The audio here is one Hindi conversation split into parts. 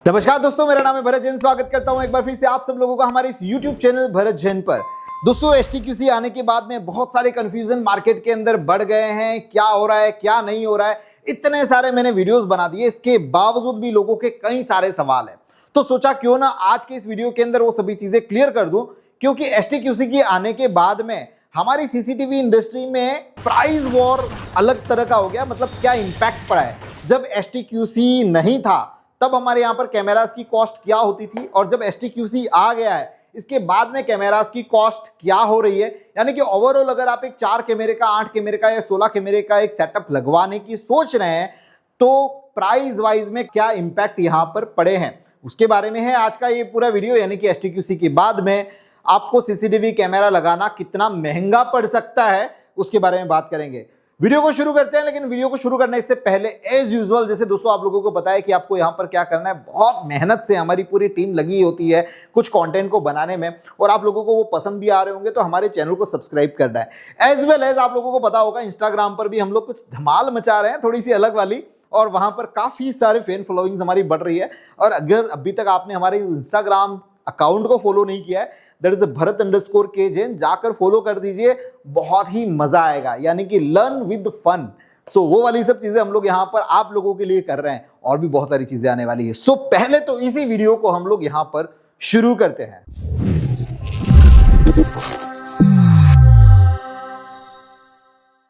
नमस्कार दोस्तों, मेरा नाम है भरत जैन। स्वागत करता हूं एक बार फिर से आप सब लोगों का हमारे इस YouTube चैनल भरत जैन पर। दोस्तों, STQC आने के बाद में बहुत सारे कंफ्यूजन मार्केट के अंदर बढ़ गए हैं। क्या हो रहा है, क्या नहीं हो रहा है, इतने सारे मैंने वीडियोस बना दिए, इसके बावजूद भी लोगों के कई सारे सवाल हैं। तो सोचा क्यों ना आज के इस वीडियो के अंदर वो सभी चीजें क्लियर कर दूं, क्योंकि STQC के आने के बाद में हमारी CCTV इंडस्ट्री में प्राइस वॉर अलग तरह का हो गया। मतलब क्या इंपैक्ट पड़ा है। जब STQC नहीं था तब हमारे यहाँ पर कैमरास की कॉस्ट क्या होती थी, और जब STQC आ गया है इसके बाद में कैमरास की कॉस्ट क्या हो रही है। यानी कि ओवरऑल अगर आप एक 4 कैमरे का, 8 कैमरे का या 16 कैमरे का एक सेटअप लगवाने की सोच रहे हैं तो प्राइस वाइज में क्या इंपैक्ट यहाँ पर पड़े हैं, उसके बारे में है आज का ये पूरा वीडियो। यानी कि STQC के बाद में आपको CCTV कैमरा लगाना कितना महंगा पड़ सकता है उसके बारे में बात करेंगे। वीडियो को शुरू करते हैं, लेकिन वीडियो को शुरू करने से पहले एज यूजुअल जैसे दोस्तों आप लोगों को पता है कि आपको यहां पर क्या करना है। बहुत मेहनत से हमारी पूरी टीम लगी होती है कुछ कंटेंट को बनाने में, और आप लोगों को वो पसंद भी आ रहे होंगे तो हमारे चैनल को सब्सक्राइब करना है। एज वेल एज आप लोगों को पता होगा इंस्टाग्राम पर भी हम लोग कुछ धमाल मचा रहे हैं, थोड़ी सी अलग वाली, और वहां पर काफी सारे फैन फॉलोइंग्स हमारी बढ़ रही है। और अगर अभी तक आपने हमारे इंस्टाग्राम अकाउंट को फॉलो नहीं किया है, दैट इज भरत_के जैन, जाकर फॉलो कर दीजिए, बहुत ही मजा आएगा। यानी कि लर्न विद फन। सो वो वाली सब चीजें हम लोग यहाँ पर आप लोगों के लिए कर रहे हैं, और भी बहुत सारी चीजें आने वाली है। सो पहले तो इसी वीडियो को हम लोग यहाँ पर शुरू करते हैं।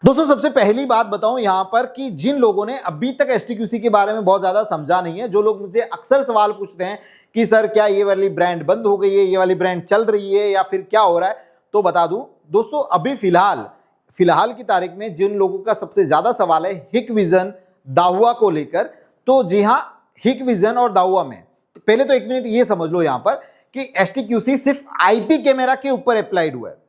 दोस्तों, सबसे पहली बात बताऊं यहां पर कि जिन लोगों ने अभी तक STQC के बारे में बहुत ज्यादा समझा नहीं है, जो लोग मुझे अक्सर सवाल पूछते हैं कि सर क्या ये वाली ब्रांड बंद हो गई है, ये वाली ब्रांड चल रही है, या फिर क्या हो रहा है, तो बता दूं दोस्तों, अभी फिलहाल की तारीख में जिन लोगों का सबसे ज्यादा सवाल है हिकविजन दाहुआ को लेकर, तो जी हाँ, हिकविजन और दाहुआ में तो पहले तो एक मिनट ये समझ लो यहां पर कि STQC सिर्फ IP कैमरा के ऊपर अप्लाइड हुआ है,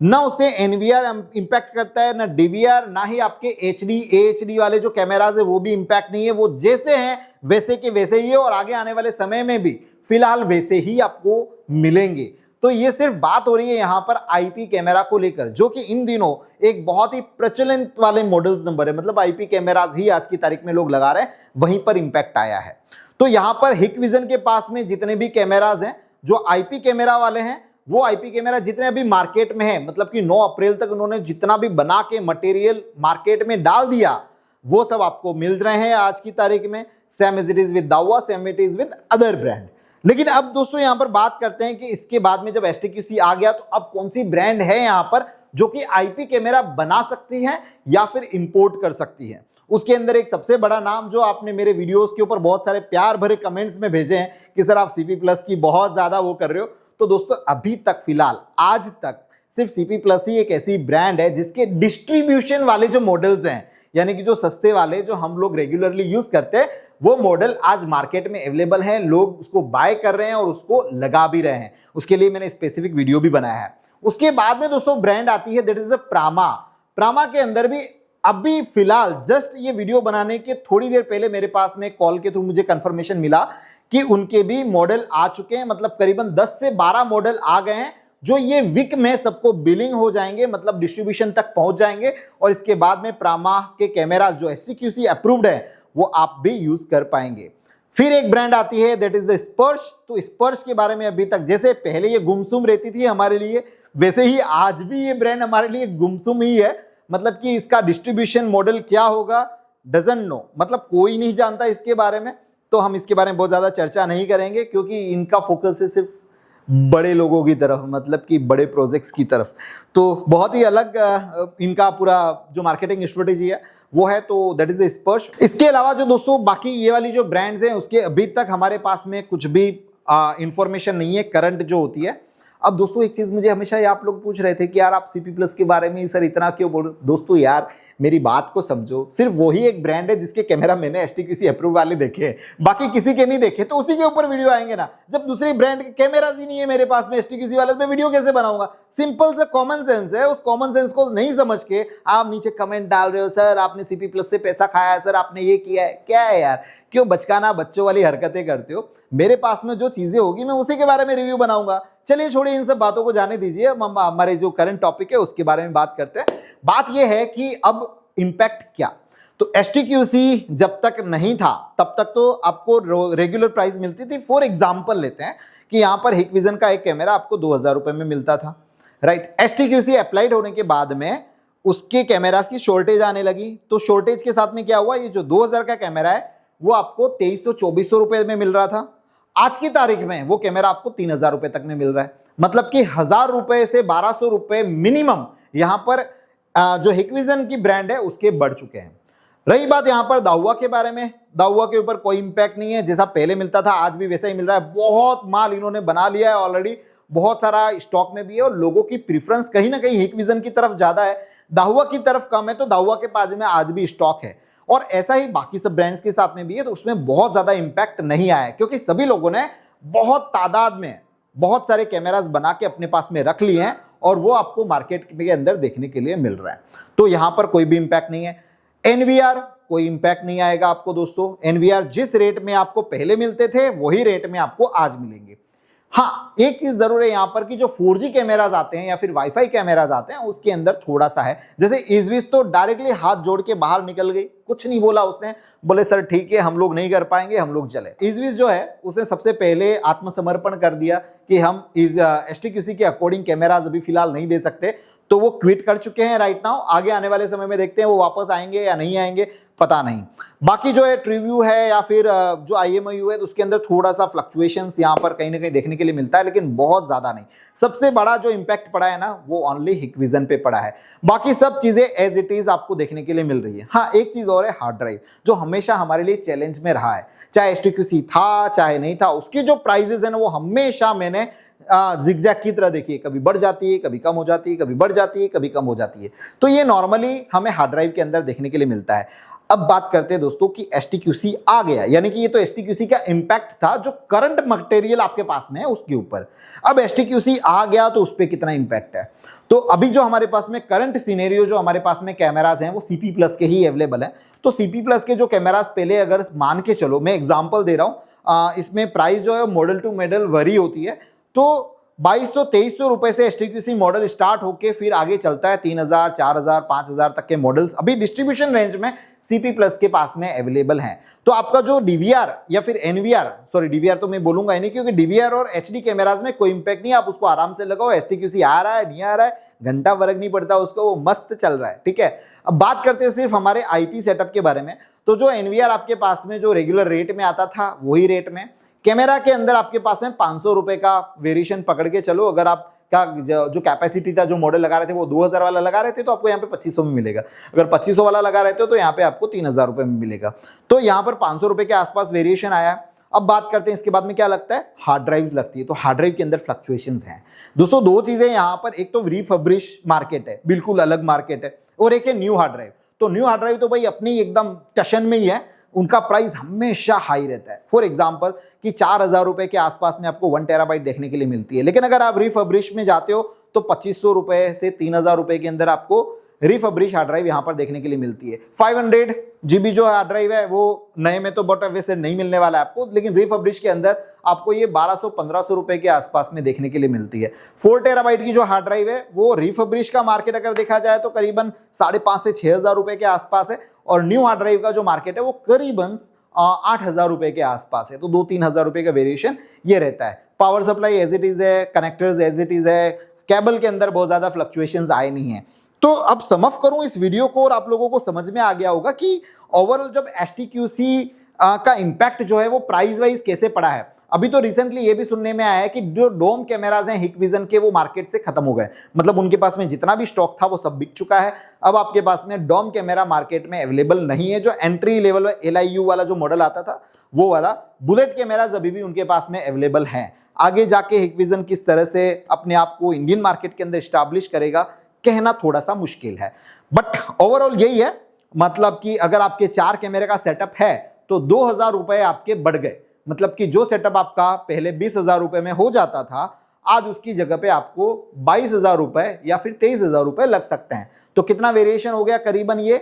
ना उसे NVR इंपैक्ट करता है, ना DVR, ना ही आपके HD AHD वाले जो कैमराज है वो भी इंपैक्ट नहीं है। वो जैसे हैं वैसे के वैसे ही है, और आगे आने वाले समय में भी फिलहाल वैसे ही आपको मिलेंगे। तो ये सिर्फ बात हो रही है यहाँ पर IP कैमरा को लेकर, जो कि इन दिनों एक बहुत ही प्रचलित वाले मॉडल्स नंबर है। मतलब IP कैमराज ही आज की तारीख में लोग लगा रहे हैं, वहीं पर इंपैक्ट आया है। तो यहाँ पर हिकविजन के पास में जितने भी कैमराज हैं जो IP कैमरा वाले हैं, वो IP कैमरा जितने अभी मार्केट में है, मतलब कि 9 अप्रैल तक उन्होंने जितना भी बना के मटेरियल मार्केट में डाल दिया, वो सब आपको मिल रहे हैं आज की तारीख में। Same as it is with Dahua, same it is with other brand. लेकिन अब दोस्तों यहां पर बात करते हैं कि इसके बाद में जब STQC आ गया तो अब कौन सी ब्रांड है यहां पर जो कि IP कैमरा बना सकती है या फिर इंपोर्ट कर सकती है। उसके अंदर एक सबसे बड़ा नाम जो आपने मेरे वीडियोस के ऊपर बहुत सारे प्यार भरे कमेंट्स में भेजे हैं कि सर आप CP+ की बहुत ज्यादा वो कर रहे हो, तो दोस्तों अभी तक फिलहाल आज तक सिर्फ CP+ ही एक ऐसी ब्रांड है जिसके डिस्ट्रीब्यूशन वाले जो मॉडल्स हैं, यानी कि जो सस्ते वाले जो हम लोग रेगुलरली यूज करते हैं, वो मॉडल आज मार्केट में अवेलेबल है। लोग उसको बाय कर रहे हैं और उसको लगा भी रहे हैं। उसके लिए मैंने स्पेसिफिक वीडियो भी बनाया है। उसके बाद में दोस्तों ब्रांड आती है, दैट इज प्रामा के अंदर भी अभी फिलहाल जस्ट ये वीडियो बनाने के थोड़ी देर पहले मेरे पास में कॉल के थ्रू मुझे कंफर्मेशन मिला कि उनके भी मॉडल आ चुके हैं। मतलब करीबन 10 से 12 मॉडल आ गए हैं जो ये वीक में सबको बिलिंग हो जाएंगे, मतलब डिस्ट्रीब्यूशन तक पहुंच जाएंगे। और इसके बाद में प्रामा के कैमरा जो STQC अप्रूव्ड है वो आप भी यूज कर पाएंगे। फिर एक ब्रांड आती है, दैट इज द स्पर्श। तो स्पर्श के बारे में अभी तक जैसे पहले ये गुमसुम रहती थी हमारे लिए, वैसे ही आज भी ये ब्रांड हमारे लिए गुमसुम ही है। मतलब कि इसका डिस्ट्रीब्यूशन मॉडल क्या होगा डजंट नो, मतलब कोई नहीं जानता इसके बारे में। तो हम इसके बारे में बहुत ज्यादा चर्चा नहीं करेंगे, क्योंकि इनका फोकस है सिर्फ बड़े लोगों की तरफ, मतलब कि बड़े प्रोजेक्ट्स की तरफ। तो बहुत ही अलग इनका पूरा जो मार्केटिंग स्ट्रेटेजी है वो है। तो दैट इज द स्पर्श। इसके अलावा जो दोस्तों बाकी ये वाली जो ब्रांड्स हैं उसके अभी तक हमारे पास में कुछ भी इंफॉर्मेशन नहीं है करंट जो होती है। अब दोस्तों एक चीज मुझे हमेशा ये आप लोग पूछ रहे थे कि यार आप CP+ के बारे में सर इतना क्यों बोल रहे हो। दोस्तों यार मेरी बात को समझो, सिर्फ वही एक ब्रांड है जिसके कैमरा मैंने STQC अप्रूव वाले देखे हैं, बाकी किसी के नहीं देखे। तो उसी के ऊपर वीडियो आएंगे ना। जब दूसरी ब्रांड के कैमरा ही नहीं है मेरे पास में STQC वाले, तो मैं वीडियो कैसे बनाऊंगा। सिंपल से कॉमन सेंस है, उस कॉमन सेंस को नहीं समझ के आप नीचे कमेंट डाल रहे हो, सर आपने CP+ से पैसा खाया है, सर आपने ये किया है। क्या है यार, क्यों बचकाना बच्चों वाली हरकतें करते हो। मेरे पास में जो चीजें होगी मैं उसी के बारे में रिव्यू बनाऊंगा। चलिए छोड़िए इन सब बातों को, जाने दीजिए। हमारे जो करंट टॉपिक है उसके बारे में बात करते हैं। बात यह है कि अब इंपैक्ट क्या। तो STQC जब तक नहीं था तब तक तो आपको रेगुलर प्राइस मिलती थी। फॉर एग्जांपल लेते हैं कि यहां पर हिकविजन का एक कैमरा आपको 2000 रुपए में मिलता था, राइट। STQC अप्लाइड होने के बाद में उसके कैमरास की शॉर्टेज आने लगी, तो शॉर्टेज के साथ में क्या हुआ, ये जो 2000 का कैमरा है वो आपको 2300-2400 रुपए में मिल रहा था। आज की तारीख में वो कैमरा आपको 3000 रुपए तक में मिल रहा है। मतलब कि 1000 रुपए से 1200 रुपए मिनिमम यहां पर जो हिकविजन की ब्रांड है उसके बढ़ चुके हैं। रही बात यहां पर दाहुआ के बारे में, दाहुआ के ऊपर कोई इंपैक्ट नहीं है, जैसा पहले मिलता था आज भी वैसा ही मिल रहा है। बहुत माल इन्होंने बना लिया है ऑलरेडी, बहुत सारा स्टॉक में भी है और लोगों की प्रेफरेंस कहीं ना कहीं हिकविजन की तरफ ज्यादा है, दाहुआ की तरफ कम है। तो दाहुआ के पास में आज भी स्टॉक है और ऐसा ही बाकी सब ब्रांड्स के साथ में भी है, तो उसमें बहुत ज्यादा इंपैक्ट नहीं आया क्योंकि सभी लोगों ने बहुत तादाद में बहुत सारे कैमरास बना के अपने पास में रख लिए हैं और वो आपको मार्केट के अंदर देखने के लिए मिल रहा है। तो यहां पर कोई भी इंपैक्ट नहीं है। NVR कोई इंपैक्ट नहीं आएगा आपको दोस्तों। NVR जिस रेट में आपको पहले मिलते थे वही रेट में आपको आज मिलेंगे। हाँ, एक चीज जरूर है यहां पर कि जो 4G कैमराज आते हैं या फिर वाईफाई कैमराज आते हैं उसके अंदर थोड़ा सा है, जैसे इजविस तो डायरेक्टली हाथ जोड़ के बाहर निकल गई, कुछ नहीं बोला उसने, बोले सर ठीक है हम लोग नहीं कर पाएंगे, हम लोग चले। इजविस जो है उसने सबसे पहले आत्मसमर्पण कर दिया कि हम STQC के अकॉर्डिंग कैमराज अभी फिलहाल नहीं दे सकते, तो वो क्विट कर चुके हैं राइट नाउ। आगे आने वाले समय में देखते हैं वो वापस आएंगे या नहीं आएंगे, पता नहीं। बाकी जो है ट्रीव्यू है या फिर जो IMIU है तो उसके अंदर थोड़ा सा फ्लक्चुएशंस यहाँ पर कहीं ना कहीं देखने के लिए मिलता है, लेकिन बहुत ज्यादा नहीं। सबसे बड़ा जो इंपैक्ट पड़ा है ना वो ओनली हिकविजन पे पड़ा है, बाकी सब चीजें एज इट इज आपको देखने के लिए मिल रही है। हाँ, एक चीज और है, हार्ड ड्राइव जो हमेशा हमारे लिए चैलेंज में रहा है, चाहे STQC था चाहे नहीं था, उसकी जो प्राइजेस है ना वो हमेशा मैंने जिगजैग की तरह देखिए, कभी बढ़ जाती है, कभी कम हो जाती है, कभी बढ़ जाती है, कभी कम हो जाती है। तो ये नॉर्मली हमें हार्ड ड्राइव के अंदर देखने के लिए मिलता है। अब बात करते हैं दोस्तों कि STQC आ गया, यानी कि ये तो STQC का इंपैक्ट था जो करंट मटेरियल आपके पास में है उसके ऊपर। अब STQC आ गया तो उस पर कितना इंपैक्ट है, तो अभी जो हमारे पास में करंट सिनेरियो जो हमारे पास में कैमराज हैं वो CP प्लस के ही अवेलेबल है। तो CP प्लस के जो कैमराज पहले अगर मान के चलो, मैं एग्जाम्पल दे रहा हूँ, इसमें प्राइस जो है मॉडल टू मॉडल वरी होती है, तो 2200-2300 रुपए से STQC मॉडल स्टार्ट होके फिर आगे चलता है 3000, 4000, 5000 तक के मॉडल्स अभी डिस्ट्रीब्यूशन रेंज में CP प्लस के पास में अवेलेबल हैं। तो आपका जो DVR या फिर NVR, सॉरी DVR तो मैं बोलूंगा ही नहीं क्योंकि DVR और HD कैमराज में कोई इंपैक्ट नहीं, आप उसको आराम से लगाओ, STQC आ रहा है नहीं आ रहा है घंटा फर्क नहीं पड़ता उसको, वो मस्त चल रहा है, ठीक है। अब बात करते हैं सिर्फ हमारे IP सेटअप के बारे में, तो जो NVR आपके पास में जो रेगुलर रेट में आता था वही रेट में, कैमरा के अंदर आपके पास में 500 रुपए का वेरिएशन पकड़ के चलो। अगर आप का जो कैपेसिटी था, जो मॉडल लगा रहे थे वो 2000 वाला लगा रहे थे तो आपको यहाँ पे 2500 में मिलेगा, अगर 2500 वाला लगा रहे थे तो यहाँ पे आपको 3000 रुपए में मिलेगा। तो यहाँ पर 500 रुपए के आसपास वेरिएशन आया। अब बात करते हैं इसके बाद में क्या लगता है, हार्ड ड्राइव्स लगती है। तो हार्ड ड्राइव के अंदर फ्लक्चुएशंस हैं दोस्तों, दो चीजें यहाँ पर, एक तो रिफर्बिश मार्केट है, बिल्कुल अलग मार्केट है, और एक है न्यू हार्ड ड्राइव। तो न्यू हार्ड ड्राइव तो भाई अपनी एकदम टशन में ही है, उनका प्राइस हमेशा हाई रहता है। फॉर एग्जांपल कि 4000 रुपए के आसपास में आपको 1 टेराबाइट देखने के लिए मिलती है, लेकिन अगर आप रिफर्बिश में जाते हो तो 2500 रुपए से 3000 रुपए के अंदर आपको रिफर्बिश हार्ड ड्राइव यहां पर देखने के लिए मिलती है। 500 GB जो हार्ड ड्राइव है वो नए में तो बट वैसे नहीं मिलने वाला है आपको, लेकिन रिफर्बिश के अंदर आपको ये 1200-1500 रुपए के आसपास में देखने के लिए मिलती है। 4 टेराबाइट की जो हार्ड ड्राइव है वो रिफर्बिश का मार्केट अगर देखा जाए तो करीबन 5,500 से 6,000 रुपए के आसपास है, और न्यू हार्ड ड्राइव का जो मार्केट है वो करीबन 8,000 रुपए के आसपास है। तो 2-3 हजार रुपए का वेरिएशन ये रहता है। Power supply as it is है, कनेक्टर्स एज इट इज है, केबल के अंदर बहुत ज्यादा फ्लक्चुएशंस आए नहीं है। तो अब समअप करूं इस वीडियो को और आप लोगों को समझ में आ गया होगा कि ओवरऑल जब STQC का इंपैक्ट जो है वो प्राइस वाइज कैसे पड़ा है। अभी तो रिसेंटली ये भी सुनने में आया है कि जो डोम कैमराज हैं हिकविजन के वो मार्केट से खत्म हो गए, मतलब उनके पास में जितना भी स्टॉक था वो सब बिक चुका है। अब आपके पास में डोम कैमरा मार्केट में अवेलेबल नहीं है। जो एंट्री लेवल LIU वाला जो मॉडल आता था वो वाला बुलेट कैमराज अभी भी उनके पास में अवेलेबल हैं। आगे जाके हिकविजन किस तरह से अपने आप को इंडियन मार्केट के अंदर स्टैब्लिश करेगा कहना थोड़ा सा मुश्किल है, बट ओवरऑल यही है, मतलब कि अगर आपके 4 कैमरे का सेटअप है तो 2000 रुपए आपके बढ़ गए। मतलब कि जो सेटअप आपका पहले 20,000 रुपए में हो जाता था, आज उसकी जगह पे आपको 22,000 रुपए या फिर 23,000 रुपए लग सकते हैं। तो कितना वेरिएशन हो गया, करीबन ये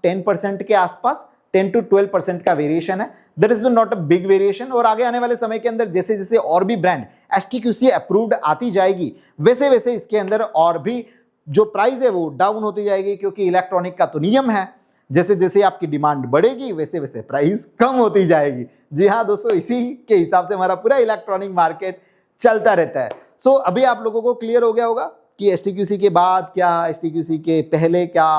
10% के आसपास, 10 to 12% का वेरिएशन है। That is not a big variation. और आगे आने वाले समय के अंदर जैसे जैसे और भी ब्रांड STQC अप्रूव्ड आती जाएगी, वैसे वैसे इसके अंदर और भी जो प्राइस है वो डाउन होती जाएगी, क्योंकि इलेक्ट्रॉनिक का तो नियम है, जैसे जैसे आपकी डिमांड बढ़ेगी वैसे वैसे प्राइस कम होती जाएगी। जी हाँ दोस्तों, इसी के हिसाब से हमारा पूरा इलेक्ट्रॉनिक मार्केट चलता रहता है। सो अभी आप लोगों को क्लियर हो गया होगा कि STQC के बाद क्या, STQC के पहले क्या,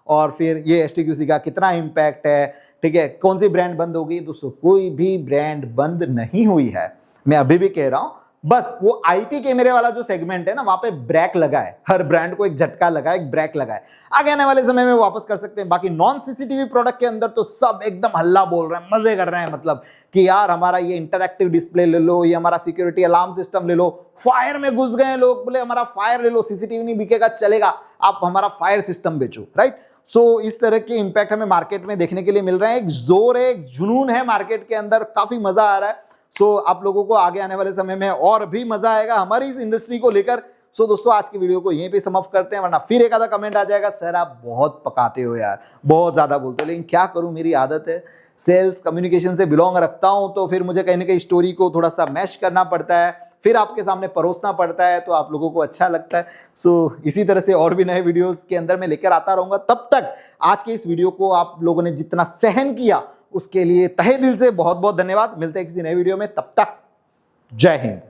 और फिर ये STQC का कितना इम्पैक्ट है। ठीक है, कौन सी ब्रांड बंद हो गई? दोस्तों कोई भी ब्रांड बंद नहीं हुई है, मैं अभी भी कह रहा हूं। बस वो IP कैमरे वाला जो सेगमेंट है ना, वहां पे ब्रेक लगा है, हर ब्रांड को एक झटका लगा है, एक ब्रेक लगा है। आगे आने वाले समय में वापस कर सकते हैं। बाकी नॉन CCTV प्रोडक्ट के अंदर तो सब एकदम हल्ला बोल रहे हैं, मजे कर रहे हैं, मतलब कि यार हमारा ये इंटरैक्टिव डिस्प्ले ले लो, ये हमारा सिक्योरिटी अलार्म सिस्टम ले लो। फायर में घुस गए लोग, बोले हमारा फायर ले लो, CCTV नहीं बिकेगा चलेगा, आप हमारा फायर सिस्टम बेचो, राइट। सो इस तरह के इंपैक्ट हमें मार्केट में देखने के लिए मिल रहे हैं। एक जोर है, एक जुनून है मार्केट के अंदर, काफी मजा आ रहा है। सो आप लोगों को आगे आने वाले समय में और भी मजा आएगा हमारी इस इंडस्ट्री को लेकर। सो दोस्तों आज की वीडियो को यहीं पे समाप्त करते हैं, वरना फिर एक आधा कमेंट आ जाएगा, सर आप बहुत पकाते हो यार, बहुत ज्यादा बोलते हो। लेकिन क्या करूं, मेरी आदत है, सेल्स कम्युनिकेशन से बिलोंग रखता हूं, तो फिर मुझे कहीं ना कहीं स्टोरी को थोड़ा सा मैश करना पड़ता है, फिर आपके सामने परोसना पड़ता है, तो आप लोगों को अच्छा लगता है। सो इसी तरह से और भी नए वीडियोस के अंदर मैं लेकर आता रहूंगा। तब तक आज के इस वीडियो को आप लोगों ने जितना सहन किया उसके लिए तहे दिल से बहुत बहुत धन्यवाद। मिलते हैं किसी नए वीडियो में, तब तक जय हिंद।